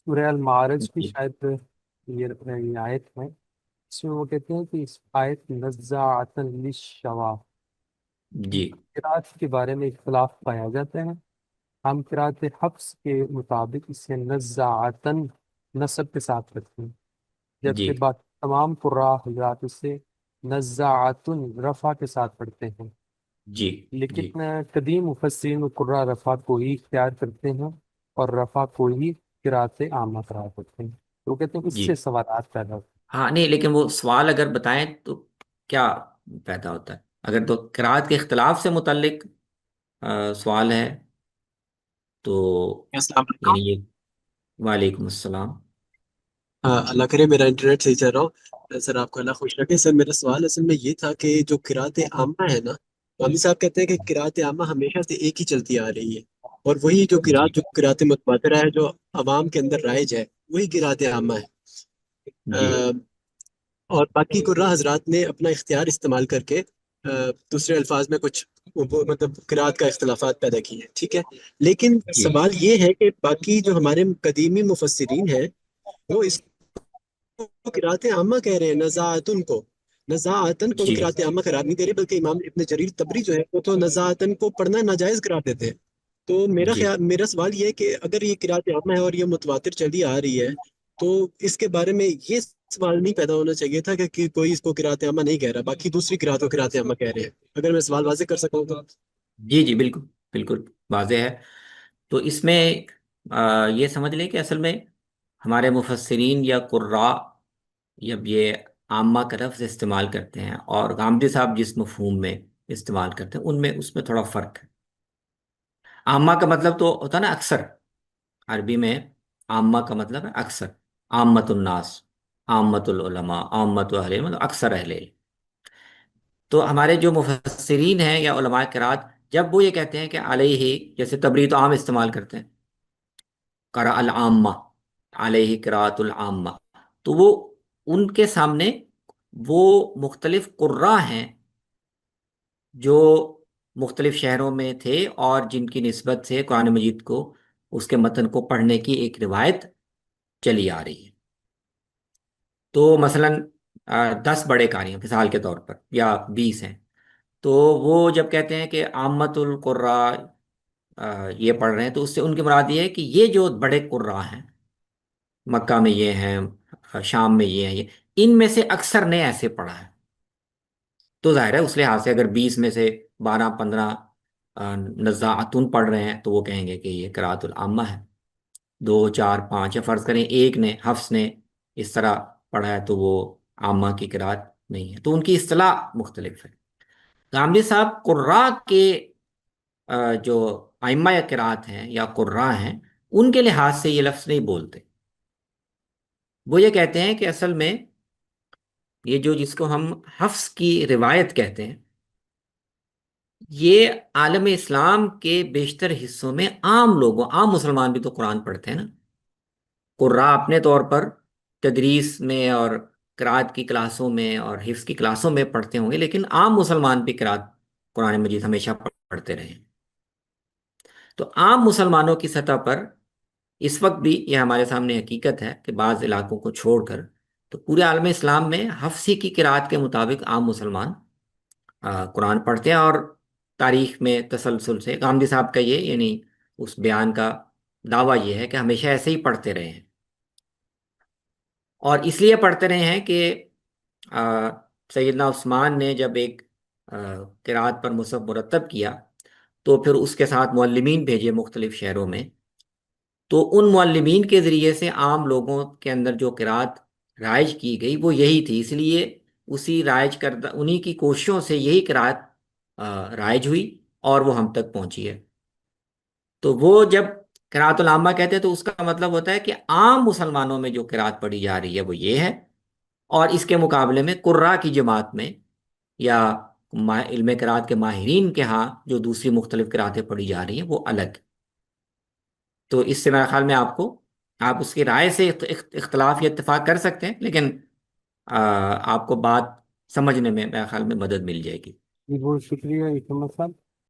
سورہ المعارج کی جی شاید یہ آیت ہے، اس میں وہ کہتے ہیں کہ اس آیت نزاعۃ للشوا، جی قرأت کے بارے میں اختلاف پایا جاتا ہے۔ ہم قرأت حفص کے مطابق اسے نزاعتن نصب کے ساتھ رکھتے ہیں، جی جبکہ باقی تمام قراء حضرات اسے نزاعتن رفع کے ساتھ پڑھتے ہیں۔ جی جی لیکن قدیم مفسرین و قراء رفع کو ہی اختیار کرتے ہیں اور رفع کو ہی قرأت عامہ قرار کرتے ہیں، تو وہ کہتے ہیں کہ اس جی سے سوالات پیدا ہوتے ہاں نہیں، لیکن وہ سوال اگر بتائیں تو کیا پیدا ہوتا ہے؟ اگر تو قرآت کے اختلاف سے متعلق سوال ہے تو ہیں۔ السلام علیکم۔ یعنی یہ، وعلیکم السلام۔ اللہ کرے میرا انٹرنیٹ صحیح چل رہا ہو سر، آپ کو اللہ خوش رکھے سر۔ میرا سوال اصل میں یہ تھا کہ جو قرأت عامہ ہے نا، مولوی صاحب کہتے ہیں کہ قرأت عامہ ہمیشہ سے ایک ہی چلتی آ رہی ہے، اور وہی جی جو قرأت متواترہ ہے جو عوام کے اندر رائج ہے، وہی قرأت عامہ ہے۔ جی اور باقی قراء حضرات نے اپنا اختیار استعمال کر کے دوسرے الفاظ میں کچھ مطلب قرأت کا اختلافات پیدا کیے ہیں، ٹھیک ہے۔ لیکن جی سوال یہ ہے کہ باقی جو ہمارے قدیمی مفسرین ہیں، وہ اس کو قرأت عامہ کہہ رہے ہیں، نزاعتن کو، نزاعتن کو جی قرأت عامہ قرار نہیں دے رہے، بلکہ امام ابن جریر طبری جو ہے وہ تو نزاعتن کو پڑھنا ناجائز قرار دیتے ہیں۔ تو جی میرا سوال یہ ہے کہ اگر یہ قرأت عامہ ہے اور یہ متواتر چلی آ رہی ہے، تو اس کے بارے میں یہ سوال نہیں پیدا ہونا چاہیے تھا کہ کوئی اس کو قرأت عامہ نہیں کہہ رہا، باقی دوسری قرأت کو قرأت عامہ کہہ رہے ہیں۔ اگر میں سوال واضح کر سکوں تو۔ جی جی بالکل، بالکل واضح ہے۔ تو اس میں یہ سمجھ لیں کہ اصل میں ہمارے مفسرین یا قراء جب یہ عامہ کا لفظ استعمال کرتے ہیں اور غامدی صاحب جس مفہوم میں استعمال کرتے ہیں، ان میں اس میں تھوڑا فرق ہے۔ عامہ کا مطلب تو ہوتا ہے نا اکثر، عربی میں عامہ کا مطلب ہے اکثر، عامت الناس، عامت العلماء، عامت اہل علم، مطلب اکثر اہل علم۔ تو ہمارے جو مفسرین ہیں یا علماء قرات، جب وہ یہ کہتے ہیں کہ علیہ، جیسے تبری تو عام استعمال کرتے ہیں، قرأ العامہ، علیہ قراءت العامہ، تو وہ ان کے سامنے وہ مختلف قراء ہیں جو مختلف شہروں میں تھے اور جن کی نسبت سے قرآن مجید کو، اس کے متن کو پڑھنے کی ایک روایت چلی آ رہی ہے۔ تو مثلا 10 بڑے قاری ہیں مثال کے طور پر، یا 20 ہیں، تو وہ جب کہتے ہیں کہ عامت القراء یہ پڑھ رہے ہیں، تو اس سے ان کی مراد یہ ہے کہ یہ جو بڑے قراء ہیں، مکہ میں یہ ہیں، شام میں یہ ہیں، ان میں سے اکثر نے ایسے پڑھا ہے۔ تو ظاہر ہے اس لحاظ سے اگر 20 میں سے 12 15 نزاعتن پڑھ رہے ہیں تو وہ کہیں گے کہ یہ قرأت العامہ ہے۔ 2 4 5، یا فرض کریں ایک نے، حفص نے اس طرح پڑھا ہے تو وہ عامہ کی قرأت نہیں ہے، تو ان کی اصطلاح مختلف ہے۔ غامدی صاحب قراء کے جو ائمہ یا قرات ہیں یا قراء ہیں، ان کے لحاظ سے یہ لفظ نہیں بولتے۔ وہ یہ کہتے ہیں کہ اصل میں یہ جو جس کو ہم حفظ کی روایت کہتے ہیں، یہ عالم اسلام کے بیشتر حصوں میں عام لوگوں، عام مسلمان بھی تو قرآن پڑھتے ہیں نا۔ قراء اپنے طور پر تدریس میں اور قرآت کی کلاسوں میں اور حفظ کی کلاسوں میں پڑھتے ہوں گے، لیکن عام مسلمان بھی قرآت قرآن مجید ہمیشہ پڑھتے رہے ہیں۔ تو عام مسلمانوں کی سطح پر اس وقت بھی یہ ہمارے سامنے حقیقت ہے کہ بعض علاقوں کو چھوڑ کر تو پورے عالم اسلام میں حفصی کی قرآت کے مطابق عام مسلمان قرآن پڑھتے ہیں، اور تاریخ میں تسلسل سے غامدی صاحب کا یہ، یعنی اس بیان کا دعویٰ یہ ہے کہ ہمیشہ ایسے ہی پڑھتے رہے ہیں، اور اس لیے پڑھتے رہے ہیں کہ سیدنا عثمان نے جب ایک قرآت پر مصحف مرتب کیا تو پھر اس کے ساتھ معلمین بھیجے مختلف شہروں میں، تو ان معلمین کے ذریعے سے عام لوگوں کے اندر جو قرأت رائج کی گئی وہ یہی تھی، اس لیے اسی رائج کردہ انہی کی کوششوں سے یہی قرأت رائج ہوئی اور وہ ہم تک پہنچی ہے۔ تو وہ جب قرأت العامہ کہتے ہیں تو اس کا مطلب ہوتا ہے کہ عام مسلمانوں میں جو قرأت پڑھی جا رہی ہے وہ یہ ہے، اور اس کے مقابلے میں قراء کی جماعت میں یا علم قرأت کے ماہرین کے ہاں جو دوسری مختلف قرأتیں پڑھی جا رہی ہیں وہ الگ۔ تو اس سے میرے خیال میں آپ اس کی رائے سے اختلاف یا اتفاق کر سکتے ہیں، لیکن آپ کو بات سمجھنے میں میرے خیال میں مدد مل جائے گی۔ جی بہت شکریہ اکرم صاحب۔